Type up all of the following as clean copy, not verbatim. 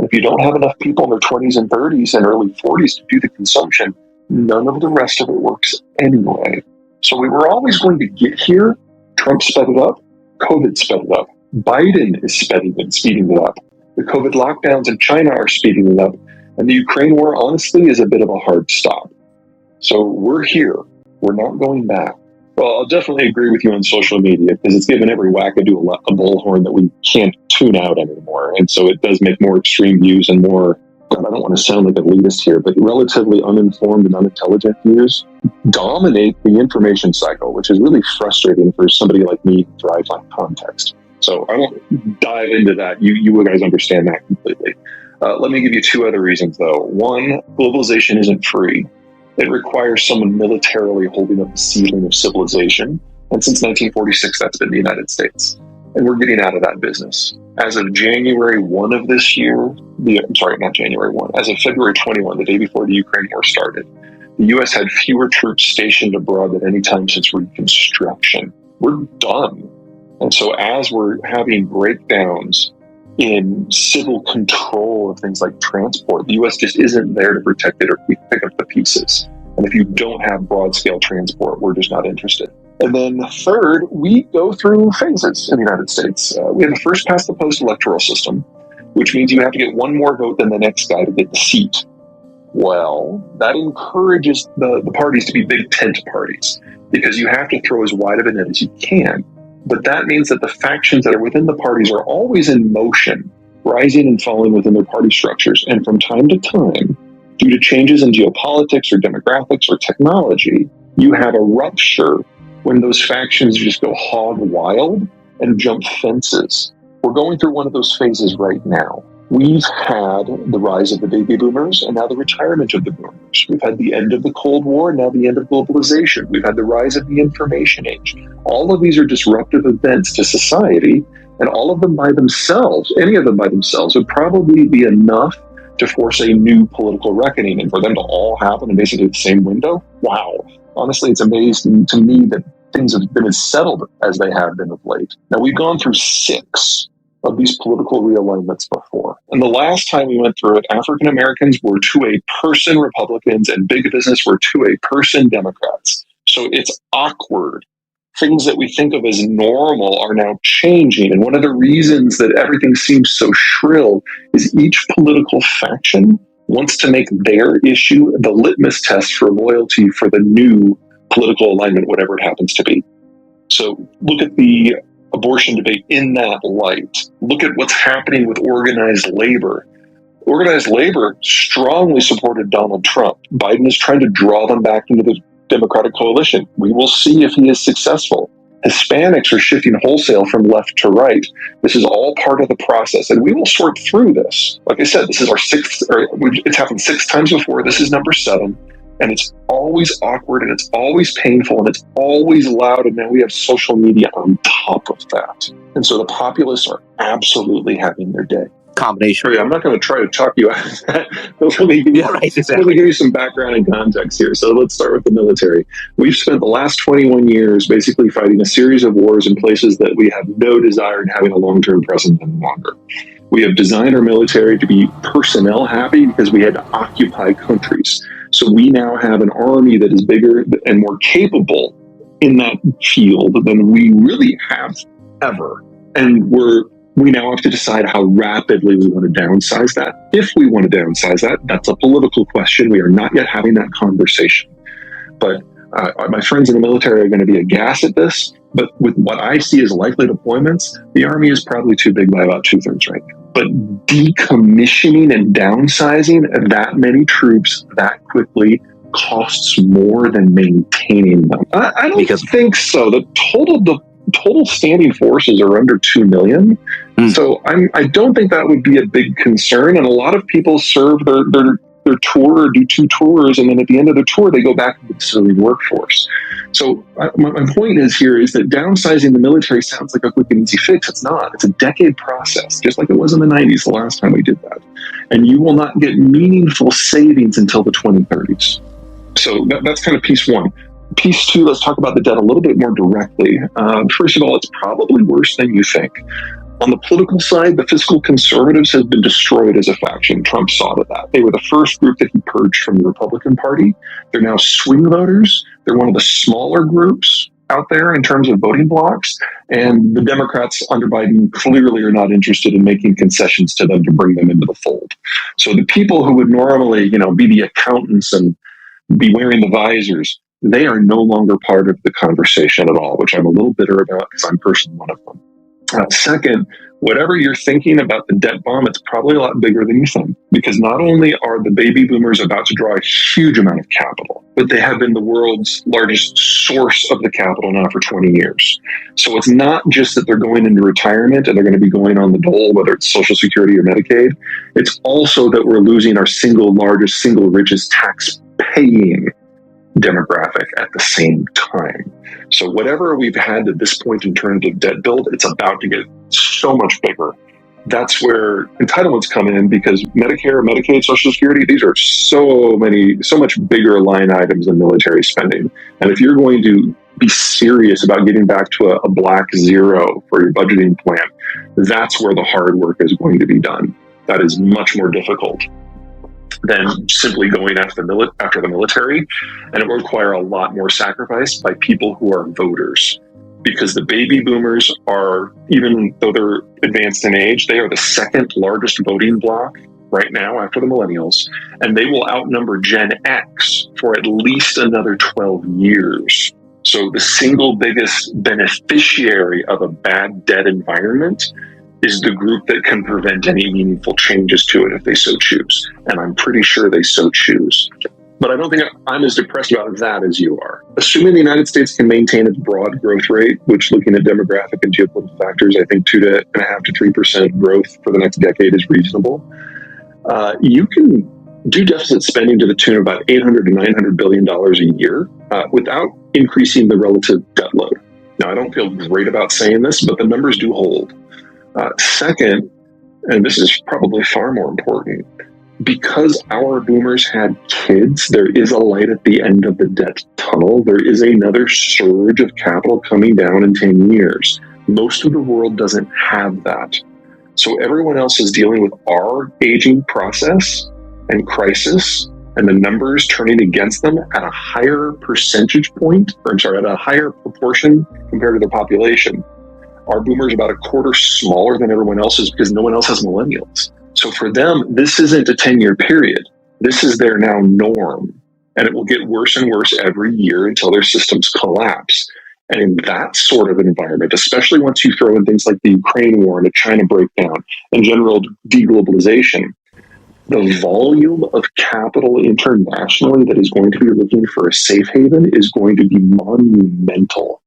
And if you don't have enough people in their 20s and 30s and early 40s to do the consumption, none of the rest of it works anyway. So we were always going to get here. Trump sped it up. COVID sped it up. Biden is speeding it up. The COVID lockdowns in China are speeding it up. And the Ukraine war, honestly, is a bit of a hard stop. So we're here. We're not going back. Well, I'll definitely agree with you on social media because it's given every wackadoo a bullhorn that we can't tune out anymore. And so it does make more extreme views and more, I don't want to sound like an elitist here, but relatively uninformed and unintelligent views dominate the information cycle, which is really frustrating for somebody like me who thrives on context. So I won't dive into that. You guys understand that completely. Let me give you two other reasons, though. One, globalization isn't free. It requires someone militarily holding up the ceiling of civilization. And since 1946, that's been the United States. And we're getting out of that business. As of January 1 of this year, not January 1, as of February 21, the day before the Ukraine war started, the U.S. had fewer troops stationed abroad than any time since Reconstruction. We're done. And so as we're having breakdowns in civil control of things like transport, the U.S. just isn't there to protect it or pick up the pieces. And if you don't have broad-scale transport, we're just not interested. And then third, we go through phases in the United States. We have a first-past-the-post electoral system, which means you have to get one more vote than the next guy to get the seat. Well, that encourages the parties to be big tent parties because you have to throw as wide of a net as you can. But that means that the factions that are within the parties are always in motion, rising and falling within their party structures. And from time to time, due to changes in geopolitics or demographics or technology, you have a rupture when those factions just go hog wild and jump fences. We're going through one of those phases right now. We've had the rise of the baby boomers and now the retirement of the boomers. We've had the end of the Cold War and now the end of globalization. We've had the rise of the information age. All of these are disruptive events to society, and all of them by themselves, any of them by themselves, would probably be enough to force a new political reckoning. And for them to all happen in basically the same window, wow. Honestly, it's amazing to me that things have been as settled as they have been of late. Now, we've gone through 6 of these political realignments before. And the last time we went through it, African Americans were to a person Republicans and big business were to a person Democrats. So it's awkward. Things that we think of as normal are now changing. And one of the reasons that everything seems so shrill is each political faction wants to make their issue the litmus test for loyalty for the new political alignment, whatever it happens to be. So look at the abortion debate in that light. Look at what's happening with organized labor. Organized labor strongly supported Donald Trump. Biden is trying to draw them back into the Democratic coalition. We will see if he is successful. Hispanics are shifting wholesale from left to right. This is all part of the process, and we will sort through this. Like I said, this is our 6th, it's happened 6 times before. This is number 7. And it's always awkward and it's always painful and it's always loud. And now we have social media on top of that. And so the populists are absolutely having their day. Combination. I'm not going to try to talk you out of that. Let me give you some background and context here. So let's start with the military. We've spent the last 21 years basically fighting a series of wars in places that we have no desire in having a long-term presence any longer. We have designed our military to be personnel happy because we had to occupy countries. So we now have an army that is bigger and more capable in that field than we really have ever. And we now have to decide how rapidly we want to downsize that. If we want to downsize that, that's a political question. We are not yet having that conversation. But my friends in the military are going to be aghast at this. But with what I see as likely deployments, the Army is probably too big by about 2/3 right now. But decommissioning and downsizing that many troops that quickly costs more than maintaining them. I don't think so. The total standing forces are under 2 million. So I don't think that would be a big concern. And a lot of people serve their tour or do 2 tours, and then at the end of the tour, they go back to the civilian workforce. So my point is that downsizing the military sounds like a quick and easy fix. It's not. It's a decade process, just like it was in the 90s, the last time we did that. And you will not get meaningful savings until the 2030s. So that's kind of piece 1. Piece 2, let's talk about the debt a little bit more directly. First of all, it's probably worse than you think. On the political side, the fiscal conservatives have been destroyed as a faction. Trump saw to that. They were the first group that he purged from the Republican Party. They're now swing voters. They're one of the smaller groups out there in terms of voting blocks. And the Democrats under Biden clearly are not interested in making concessions to them to bring them into the fold. So the people who would normally, be the accountants and be wearing the visors, they are no longer part of the conversation at all, which I'm a little bitter about because I'm personally one of them. Second, whatever you're thinking about the debt bomb, it's probably a lot bigger than you think, because not only are the baby boomers about to draw a huge amount of capital, but they have been the world's largest source of the capital now for 20 years. So it's not just that they're going into retirement and they're going to be going on the dole, whether it's Social Security or Medicaid. It's also that we're losing our single largest, single richest tax paying demographic at the same time. So whatever we've had at this point in terms of debt build, it's about to get so much bigger. That's where entitlements come in, because Medicare, Medicaid, Social Security, these are so much bigger line items than military spending. And if you're going to be serious about getting back to a black zero for your budgeting plan, that's where the hard work is going to be done. That is much more difficult than simply going after the military, and it will require a lot more sacrifice by people who are voters, because the baby boomers are, even though they're advanced in age, they are the second largest voting bloc right now after the millennials, and they will outnumber Gen X for at least another 12 years. So the single biggest beneficiary of a bad debt environment is the group that can prevent any meaningful changes to it if they so choose. And I'm pretty sure they so choose. But I don't think I'm as depressed about that as you are. Assuming the United States can maintain its broad growth rate, which, looking at demographic and geopolitical factors, I think 2.5 to 3% growth for the next decade is reasonable. You can do deficit spending to the tune of about $800 to $900 billion a year without increasing the relative debt load. Now, I don't feel great about saying this, but the numbers do hold. Second, and this is probably far more important, because our boomers had kids, there is a light at the end of the debt tunnel. There is another surge of capital coming down in 10 years. Most of the world doesn't have that. So everyone else is dealing with our aging process and crisis, and the numbers turning against them at a higher percentage point, at a higher proportion compared to their population. Our boomers are about a quarter smaller than everyone else's because no one else has millennials. So for them, this isn't a 10-year period. This is their now norm. And it will get worse and worse every year until their systems collapse. And in that sort of environment, especially once you throw in things like the Ukraine war and a China breakdown and general deglobalization, the volume of capital internationally that is going to be looking for a safe haven is going to be monumental.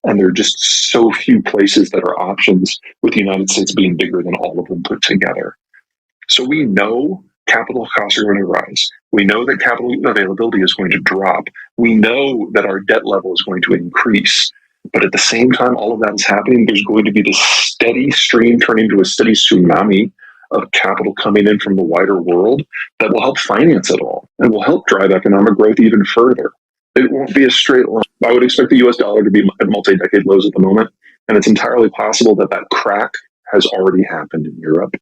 And there are just so few places that are options, with the United States being bigger than all of them put together. So we know capital costs are going to rise. We know that capital availability is going to drop. We know that our debt level is going to increase. But at the same time, all of that is happening, there's going to be this steady stream turning into a steady tsunami of capital coming in from the wider world that will help finance it all and will help drive economic growth even further. It won't be a straight line. I would expect the US dollar to be at multi-decade lows at the moment, and it's entirely possible that that crack has already happened in Europe,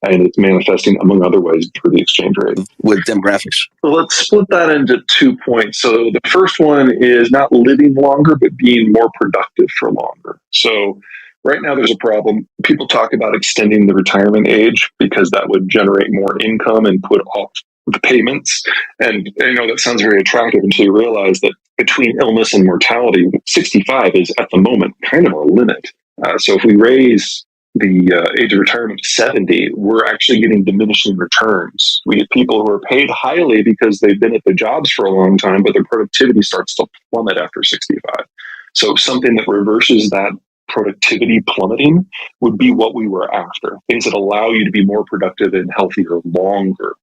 and it's manifesting, among other ways, through the exchange rate. With demographics. So let's split that into 2 points. So the first one is not living longer, but being more productive for longer. So right now there's a problem. People talk about extending the retirement age because that would generate more income and put off the payments. And that sounds very attractive until you realize that between illness and mortality, 65 is at the moment kind of our limit. So if we raise the age of retirement to 70, we're actually getting diminishing returns. We get people who are paid highly because they've been at their jobs for a long time, but their productivity starts to plummet after 65. So something that reverses that productivity plummeting would be what we were after. Things that allow you to be more productive and healthier longer.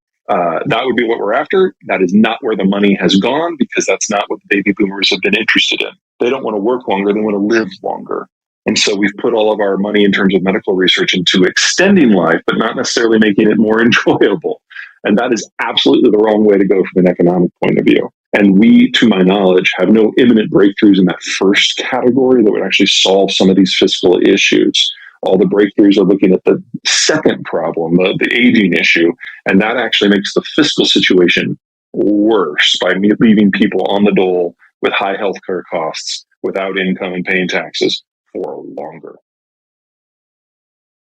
That would be what we're after. That is not where the money has gone, because that's not what the baby boomers have been interested in. They don't want to work longer. They want to live longer. And so we've put all of our money in terms of medical research into extending life, but not necessarily making it more enjoyable. And that is absolutely the wrong way to go from an economic point of view. And we, to my knowledge, have no imminent breakthroughs in that first category that would actually solve some of these fiscal issues. All the breakthroughs are looking at the second problem, the aging issue, and that actually makes the fiscal situation worse by leaving people on the dole with high healthcare costs, without income and paying taxes for longer.